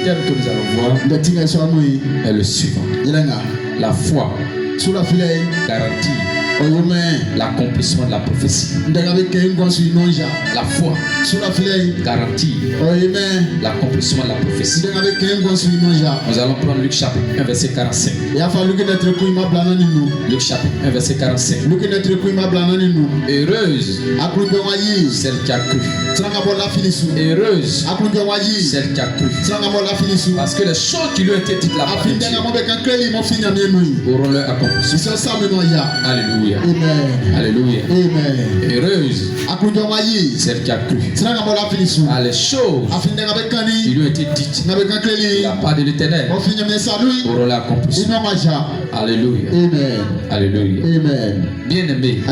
thème que nous allons voir est le suivant. La foi garantit l'accomplissement de la prophétie. La foi garantit l'accomplissement de la prophétie. Nous allons prendre Luc chapitre 1 verset 45. Luc chapitre 1 verset 45. Heureuse celle qui a cru. Heureuse celle qui a cru. Parce que les choses qui lui ont été dites là-bas auront leur accomplissement. Alléluia. Amen. Alléluia. Amen. Heureuse celle qui a cru. Les choses qui lui ont été dites de la part de l'Éternel auront leur accomplissement. Alléluia. Amen. Alléluia. Amen. Bien-aimé,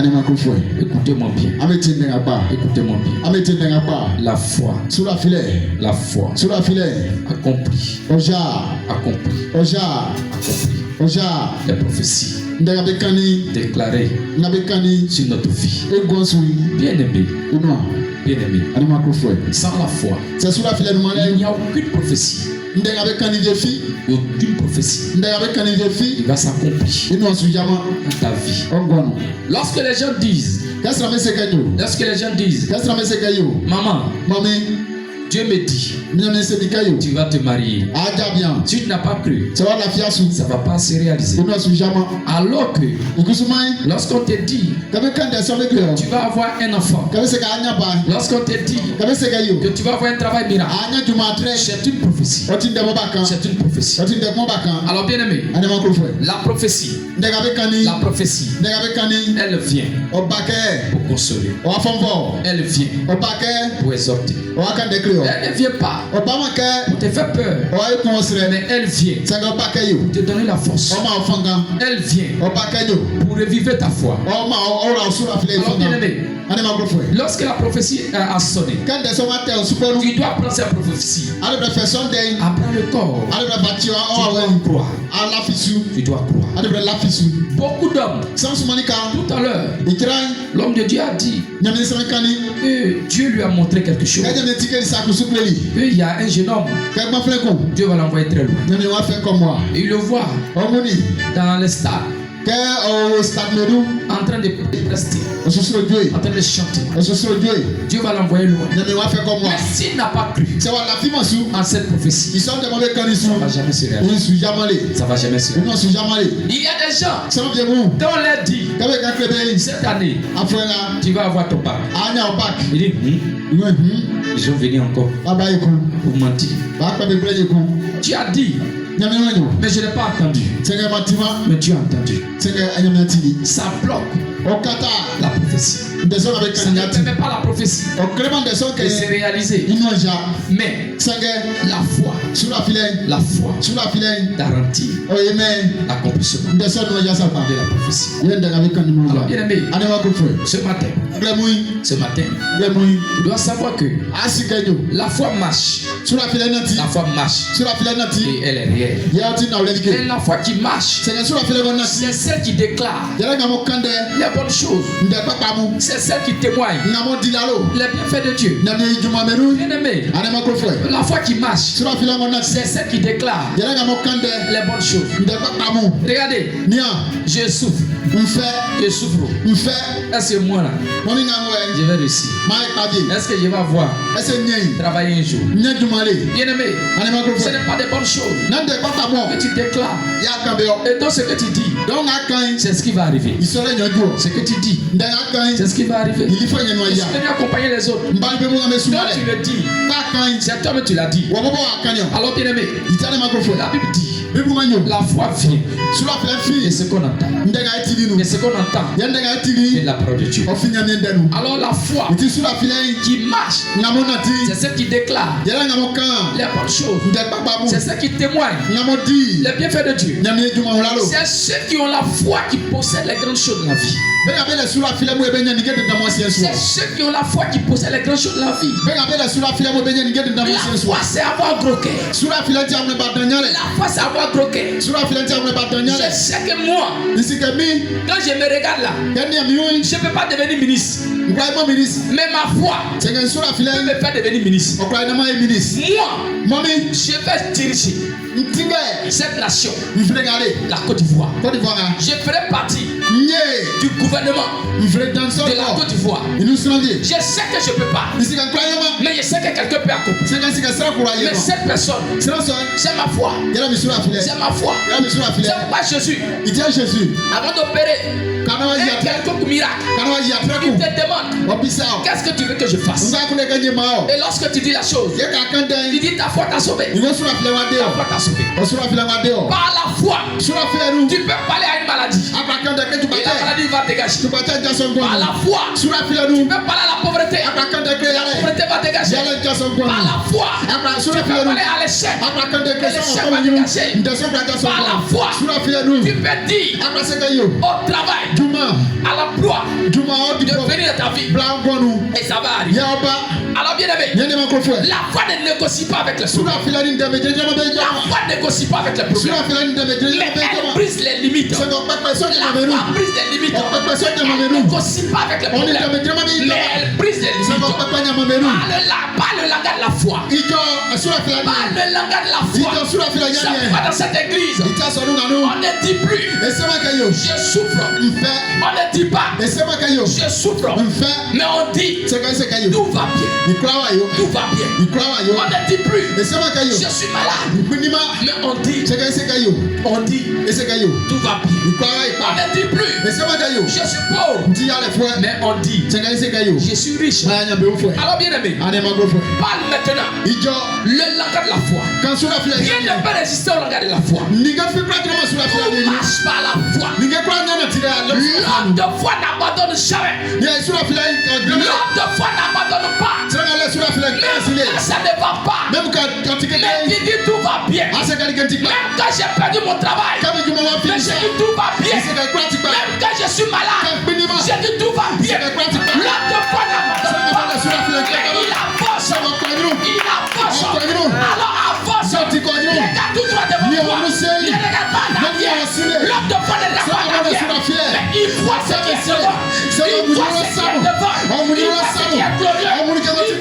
écoutez-moi bien. Écoutez-moi bien. La foi accomplit les prophéties déclarées sur notre vie. Bien-aimé, sans la foi, il n'y a aucune prophétie. Aucune prophétie qui va s'accomplir dans ta vie. Lorsque les gens disent, maman, Dieu me dit, tu vas te marier. Si tu n'as pas cru, ça ne va pas se réaliser. Alors que, lorsqu'on te dit que tu vas avoir un enfant, lorsqu'on te dit que tu vas avoir un travail miracle, c'est une prophétie. C'est une prophétie. Alors bien aimé, la prophétie, elle vient pour consoler. Elle vient pour exhorter. Elle ne vient pas pour te faire peur, mais elle vient pour te donner la force. Elle vient pour reviver ta foi. Alors bien aimé, lorsque la prophétie a sonné, tu dois prendre cette prophétie, apprendre le corps, tu dois croire. Tu dois croire. Beaucoup d'hommes, tout à l'heure, l'homme de Dieu a dit que Dieu lui a montré quelque chose. Il y a un jeune homme, Dieu va l'envoyer très loin. Et il le voit dans les stades, en train de rester, en train de chanter. Dieu va l'envoyer loin. Mais s'il n'a pas cru en cette prophétie, ça ne va jamais se réaliser. Ça va jamais se réaliser. Il y a des gens dont on leur dit, cette année, tu vas avoir ton bac. Il dit, ils sont venus encore pour mentir. Tu as dit, mais je n'ai pas entendu. Mais tu as entendu. Ça bloque la prophétie. Ça ne permet pas la prophétie de se réaliser. Mais la foi garantit l'accomplissement de la prophétie. Alors bien aimé, ce matin, tu dois savoir que la foi marche. La foi marche. Et elle est réelle. Et la foi qui marche, c'est celle qui déclare les bonnes choses. C'est celle qui témoigne les bienfaits de Dieu. Bien aimé, la foi qui marche, c'est celle qui déclare les bonnes choses. Regardez, je souffre. Je souffre. Est-ce que moi là, je vais réussir? Est-ce que je vais avoir travailler un jour? Bien aimé, ce n'est pas des bonnes choses que tu déclares. Et donc ce que tu dis, c'est ce qui va arriver. Ce que tu dis, c'est ce qui va arriver. Il faut venir accompagner les autres. Donc tu le dis, c'est toi que tu l'as dit. Alors bien aimé, la Bible dit, la foi vient et ce qu'on entend. Et ce qu'on entend est la parole de Dieu. Alors la foi qui marche, c'est celle qui déclare les bonnes choses. C'est celle qui témoigne les bienfaits de Dieu. C'est ceux qui ont la foi qui possèdent les grandes choses de la vie. C'est ceux qui ont la foi qui possèdent les grandes choses de la vie. La foi, c'est avoir gros cœur. La foi, c'est avoir gros cœur. Je sais que moi, quand je me regarde là, je ne peux pas devenir ministre. Mais ma foi peut me faire devenir ministre. Moi, je vais diriger cette nation, la Côte d'Ivoire. Je ferai partie du gouvernement de la Côte d'Ivoire. Je sais que je ne peux pas, mais je sais que quelqu'un peut accomplir. Mais cette personne, c'est ma foi. C'est ma foi. C'est pourquoi Jésus, avant d'opérer quelconque miracle, il te demande qu'est-ce que tu veux que je fasse. Et lorsque tu dis la chose, il dit ta foi t'a sauvé. Ta foi t'a sauvé. Par la foi, tu peux parler à une maladie. Et la maladie va dégager. Par la foi, tu peux parler à la pauvreté. La pauvreté va dégager. Par la foi, tu peux parler à l'échec. L'échec va dégager. Par la foi, tu peux dire au travail, à l'emploi, de venir de ta vie. Et ça va arriver. Alors bien aimé, la foi ne négocie pas avec le problème. La foi ne négocie pas avec le problème. Mais elle brise les limites. La foi brise les limites. Elle ne négocie pas avec le problème. Mais elle brise les limites. Pas le langage de la foi. Pas le langage de la foi. Ça va dans cette église. On ne dit plus je souffre. On ne dit pas je souffre. Mais on dit tout va bien. Tout va bien. On ne dit plus je suis malade. Mais on dit tout va bien. On ne dit plus je suis pauvre. Mais on dit je suis riche. Alors bien aimé, parle maintenant le langage de la foi. Rien ne peut résister au langage de la foi. On marche par la foi. L'homme de foi n'abandonne jamais. L'homme de foi n'abandonne pas. Même quand ça ne va pas, même quand il dit tout va bien, même quand j'ai perdu mon travail, mais j'ai dit tout va bien, même quand je suis malade, j'ai dit tout va bien. L'homme de foi n'abandonne pas. Il avance. Alors avance. Regarde tout droit devant toi. Ne regarde pas en arrière. L'homme de foi ne regarde pas en arrière. Mais il voit ce qui est devant. Il voit ce qui est devant. Il voit ce qui est glorieux. Il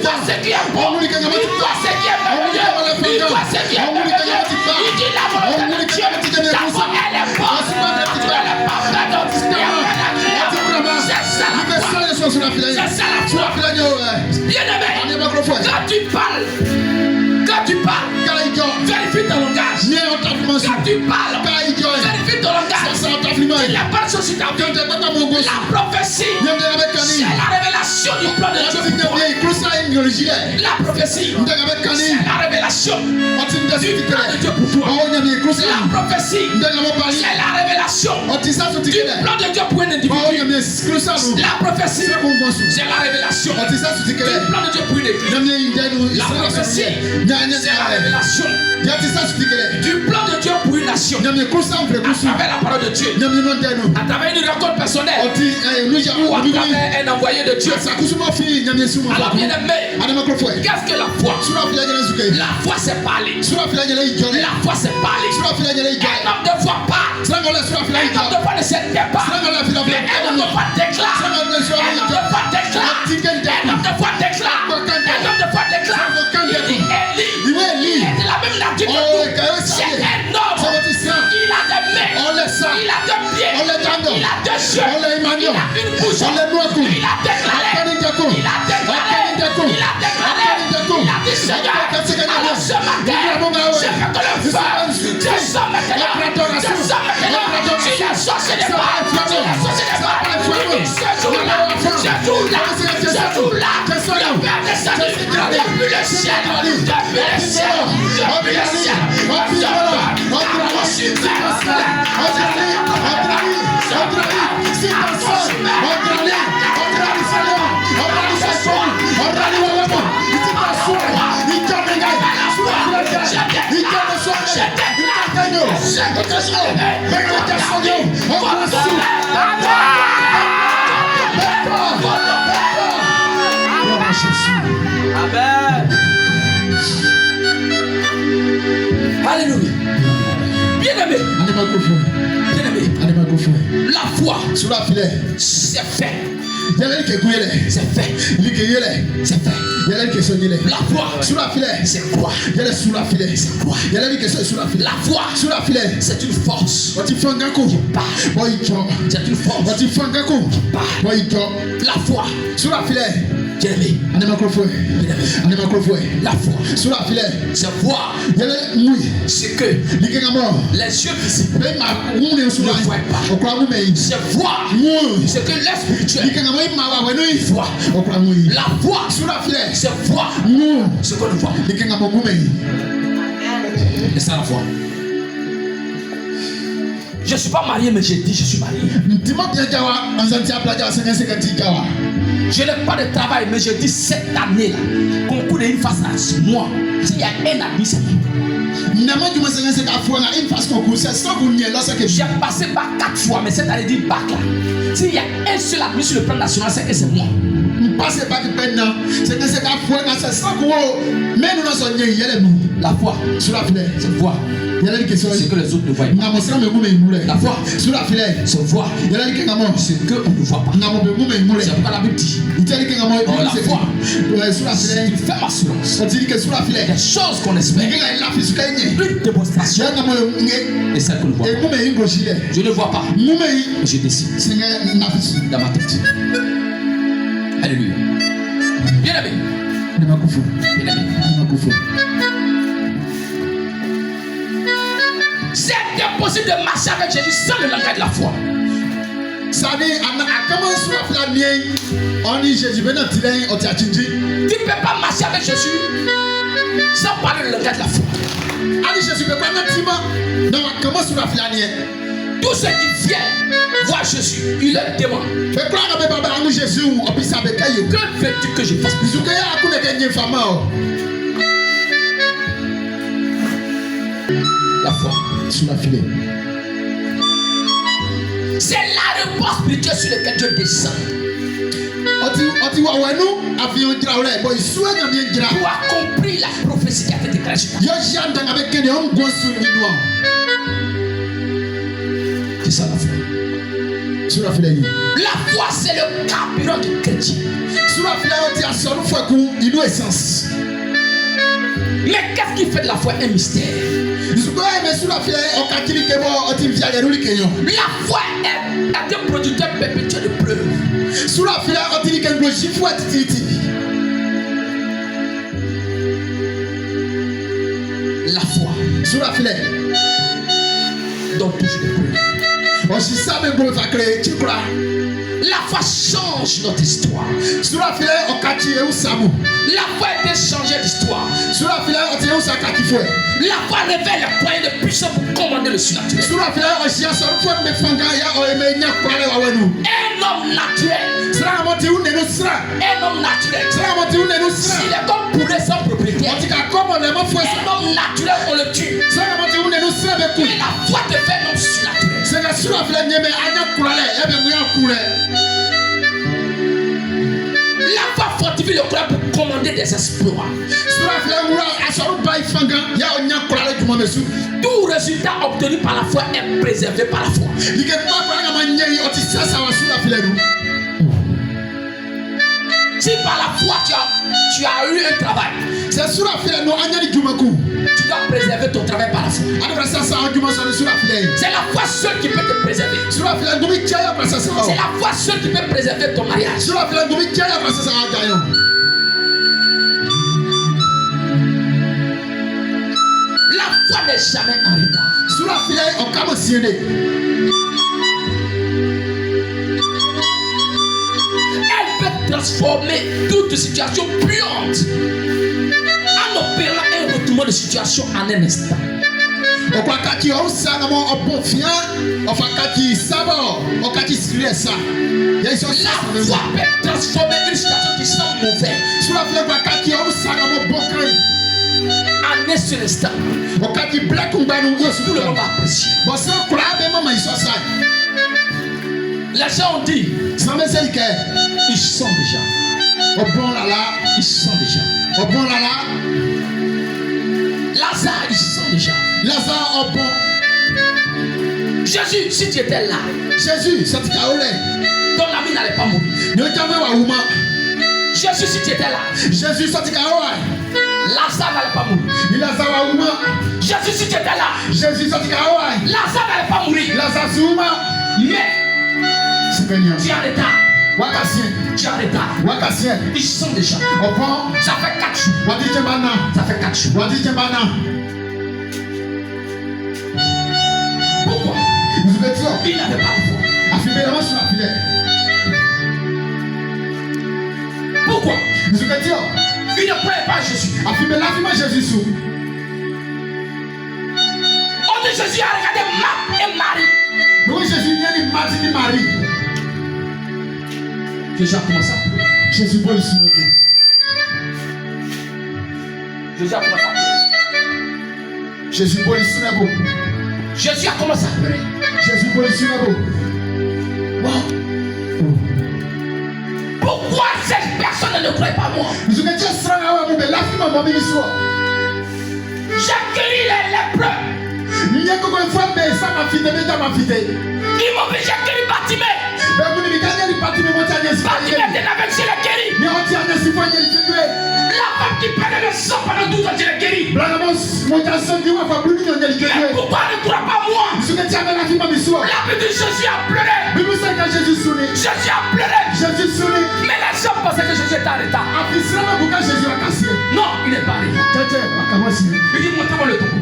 voit ce qui est bon. Il voit ce qui est merveilleux. Il voit ce qui est merveilleux. Il dit la volonté de Dieu. Ta foi, elle est bonne. Elle est parfaite. C'est ça la foi. C'est ça la foi. Bien aimé, quand tu parles, vérifie ton langage. Quand tu parles, vérifie ton langage. Il n'y a pas de chose sur ta vie. La prophétie, c'est la révélation du plan de Dieu pour toi. La prophétie, c'est la révélation du plan de Dieu pour toi. La prophétie, c'est la révélation du plan de Dieu pour un individu. La prophétie, c'est la révélation du plan de Dieu pour une église. La prophétie, c'est la révélation du plan de Dieu pour une nation. À travers la parole de Dieu, à travers une rencontre personnelle, ou à travers un envoyé de Dieu. Alors bien aimé, qu'est-ce que la foi? La foi c'est parler. La foi c'est parler. Un homme de foi parle. Un homme de foi ne s'éteint pas. Mais un homme de foi déclare. Un homme de foi déclare. Un homme de foi déclare. Un homme de foi déclare. Il dit Élie est de la même nature que nous. C'est un homme. Il a des mains. Il a deux pieds. Il a deux yeux. Il a une bouche. Il a déclaré. Il a dit Seigneur, alors ce matin, je fais que le feu. Je sors maintenant. Si la sauce n'est pas. Je joue là. Le Père descendu. Depuis le ciel. La foi, c'est fait. C'est fait. C'est fait. La foi, c'est quoi? La foi, c'est une force qui part. C'est une force qui part. La foi, bien-aimé. La foi, c'est voir ce que les yeux visibles ne voient pas. C'est voir ce que l'esprit voit. La foi, c'est voir ce qu'on ne voit pas. C'est ça la foi. Je ne suis pas marié, mais j'ai dit je suis marié. Je n'ai pas de travail, mais je dis cette année-là, concours d'une face à moi, s'il y a un ami, c'est moi. J'ai passé bac 4 fois, mais cette année dit bac là. S'il y a un seul admis sur le plan national, c'est que c'est moi. La foi, c'est voir ce que les autres ne voient pas. La foi, c'est voir ce qu'on ne voit pas. C'est pourquoi la Bible dit la foi, tu fais assurance. Des choses qu'on espère, une démonstration et celle qu'on ne voit pas. Je ne vois pas, mais je décide dans ma tête. Alléluia. Bien aimé. C'est impossible de marcher avec Jésus sans le langage de la foi. Tu ne peux pas marcher avec Jésus sans parler le langage de la foi. Tous ceux qui viennent voir Jésus, il leur demande que veux-tu que je fasse? La foi. C'est la réponse spirituelle sur laquelle Dieu descend. Pour accomplir la prophétie qui a été déclarée sur toi. C'est ça la foi. La foi, c'est le carburant du chrétien. Mais qu'est-ce qui fait de la foi un mystère? La foi est un producteur perpétuel de preuves. La foi donne toujours des preuves. La foi change notre histoire. La foi est un changeur d'histoire. La foi révèle les moyens de puissance pour commander le surnaturel. Un homme naturel. S'il est comme poulet sans propriétaire, un homme naturel on le tue. Mais la foi te fait un homme surnaturel. La foi fortifie le cœur pour commander des exploits. Tout résultat obtenu par la foi est préservé par la foi. Si par la foi tu as eu un travail, tu dois préserver ton travail par la foi. C'est la foi seule qui peut te préserver. C'est la foi seule qui peut préserver ton mariage. La foi n'est jamais en retard. Elle peut transformer toute situation puante en opérant un retournement de situation en un instant. La foi peut transformer une situation qui semble mauvaise en un seul instant. Tout le monde va apprécier. Les gens ont dit ils sont déjà. Ils sont déjà. Lazare, ils sont déjà. Jésus, si tu étais là, Jésus, ça t'a olé. Ton ami n'allait pas mourir. Jésus, si tu étais là, Jésus, ça t'a olé. Lazare n'allait pas mourir. Jésus, si tu étais là, Jésus, ça t'a olé. Lazare n'allait pas mourir. Lazare souma. Mais tu es en retard. Tu es en retard. Ils sont déjà. Ça fait 4 jours. Ça fait 4 jours. Pourquoi? Il n'avait pas de foi. Pourquoi? Il ne croyait pas à Jésus. On dit Jésus a regardé Marthe et Marie. Jésus a commencé à pleurer. Jésus a commencé à pleurer. Jésus a commencé à pleurer. Pourquoi cette personne ne croit pas moi? J'ai guéri les lépreux. Ils m'ont dit j'ai guéri Bartimée. Bartimée était avec chez les guéris. La femme qui prenait le sang pendant 12 ans, je l'ai guéri. Mais pourquoi ne croit pas moi? La Bible dit Jésus a pleuré. Jésus a pleuré. Mais les gens pensaient que Jésus était en retard. Non, il n'est pas en retard. Il dit montrez-moi le tombeau.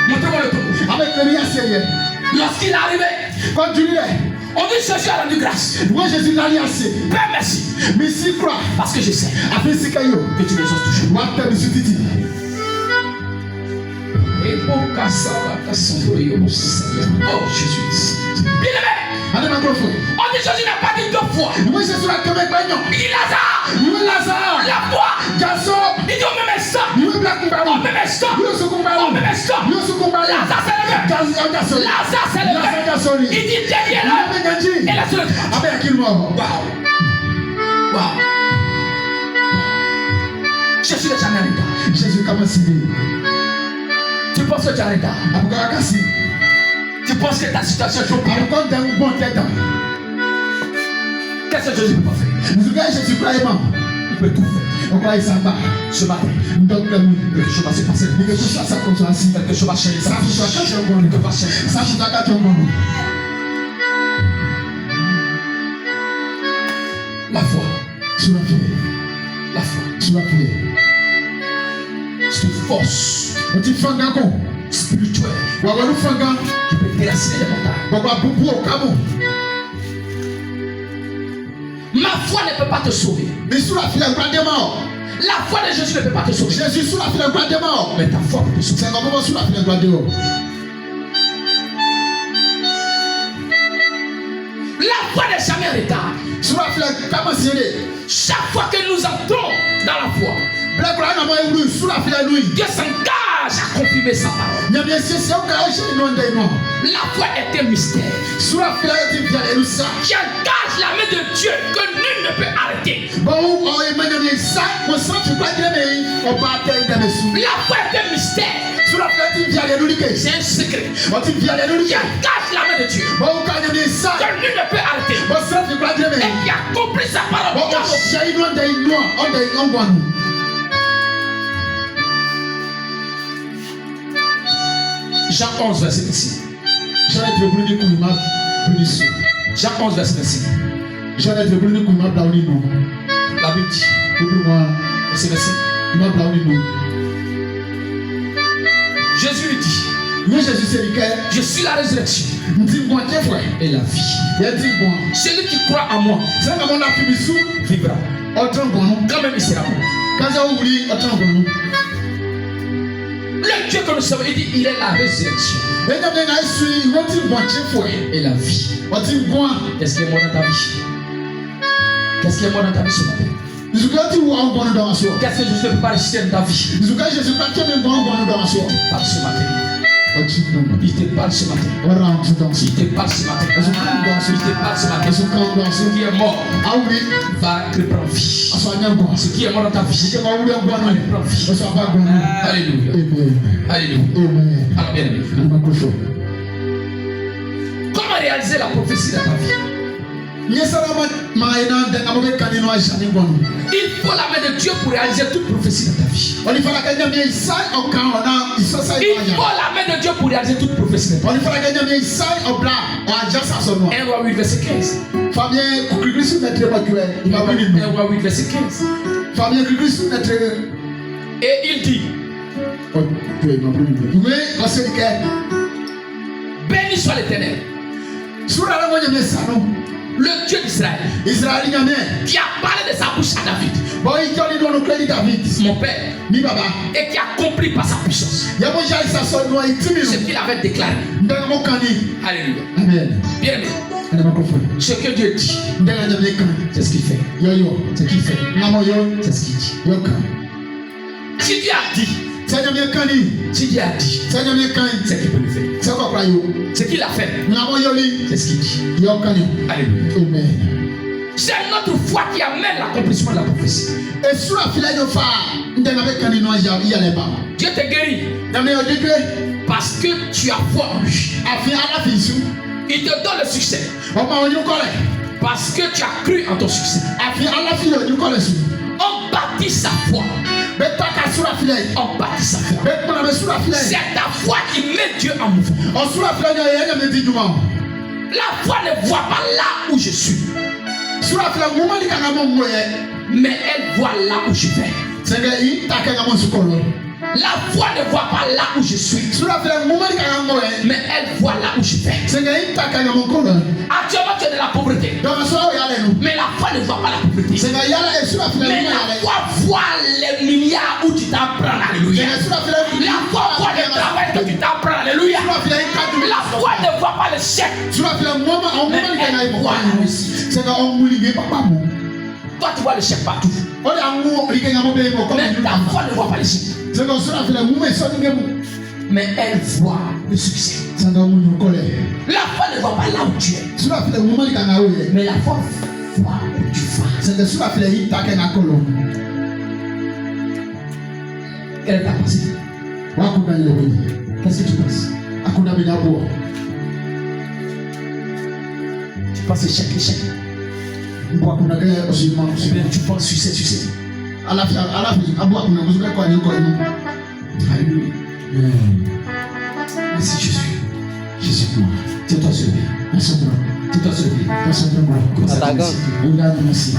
Montrez-moi le tombeau. Lorsqu'il est arrivé, on dit Jésus a rendu grâce. Père, merci. Parce que je sais que tu les exauces toujours. Oh Jésus. Bien-aimé. On dit Jésus n'a pas dit 2 fois. Il dit Lazare. La foi. Il dit au même instant. Lazare s'est levé. Il dit déliez-le. Et laisse-le. Wow. Jésus n'est jamais en retard. Tu penses que tu es en retard? Tu penses que ta situation est trop pire? Qu'est-ce que Jésus peut pas faire? Il peut tout faire. Ce matin, quelque chose va se passer. Quelque chose va changer. La foi. La foi. C'est une force spirituelle qui peut déraciner les montagnes. Ma foi ne peut pas te sauver. La foi de Jésus ne peut pas te sauver. Mais ta foi peut te sauver. La foi n'est jamais en retard. Chaque fois que nous entrons dans la foi, Dieu s'engage à confirmer sa parole. La foi est un mystère qui engage la main de Dieu que nul ne peut arrêter. La foi est un mystère. C'est un secret qui engage la main de Dieu que nul ne peut arrêter et qui accomplit sa parole. Jean 11, verset 26. Jean 11, verset 26. La Bible dit, verset 26. Jésus lui dit, je suis la résurrection et la vie. Celui qui croit en moi vivra. Quand même il sera mort. Le Dieu que nous sommes, il dit, il est la résurrection et la vie. Qu'est-ce qui est mort dans ta vie? Qu'est-ce qui est mort dans ta vie ce matin? Qu'est-ce que Jésus ne peut pas ressusciter dans ta vie? Pas ce matin. Il te parle ce matin. Il te parle ce matin. Il te parle ce matin. Ce qui est mort va reprendre vie. Ce qui est mort dans ta vie va reprendre vie. Alléluia. Alléluia. Alors bien aimé. Comment réaliser la prophétie dans ta vie? Il faut la main de Dieu pour réaliser toute prophétie dans ta vie. Il faut la main de Dieu pour réaliser toute prophétie dans ta vie. 1 roi 8 verset 15. 1 roi 8 verset 15. Et il dit, béni soit l'Éternel, le Dieu d'Israël, qui a parlé de sa bouche à David, mon père, et qui a accompli par sa puissance ce qu'il avait déclaré. Alléluia. Bien aimé, ce que Dieu dit, c'est ce qu'il fait. C'est ce qu'il fait. C'est ce qu'il dit. Si Dieu a dit, si Dieu a dit, c'est qu'il peut le faire. Ce qu'il a fait, c'est ce qu'il dit. Alléluia. C'est notre foi qui amène l'accomplissement de la prophétie. Dieu te guérit parce que tu as foi en lui. Il te donne le succès parce que tu as cru en ton succès. On bâtit sa foi. On bâtit sa foi. C'est ta foi qui met Dieu en mouvement. La foi ne voit pas là où je suis, mais elle voit là où je vais. La foi ne voit pas là où je suis, mais elle voit là où je vais. Actuellement, tu es de la pauvreté, mais la foi ne voit pas la pauvreté. Mais la foi voit les milliards où tu t'en prends. Alléluia. La foi voit le travail que tu t'en prends. Alléluia. La foi ne voit pas le chèque, mais elle voit la réussite. Toi, tu vois le chèque partout, mais ta foi ne voit pas le chèque, mais elle voit le succès. La foi ne voit pas là où tu es, mais la foi voit où tu vas. Quelle est ta pensée? Qu'est-ce que tu penses? Tu penses échec. Tu penses succès. Alléluia. Merci Jésus. Tais-toi sur lui. Tais-toi sur lui. Commence à dire merci.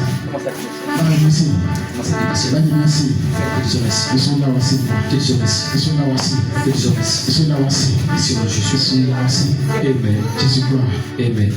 Amen.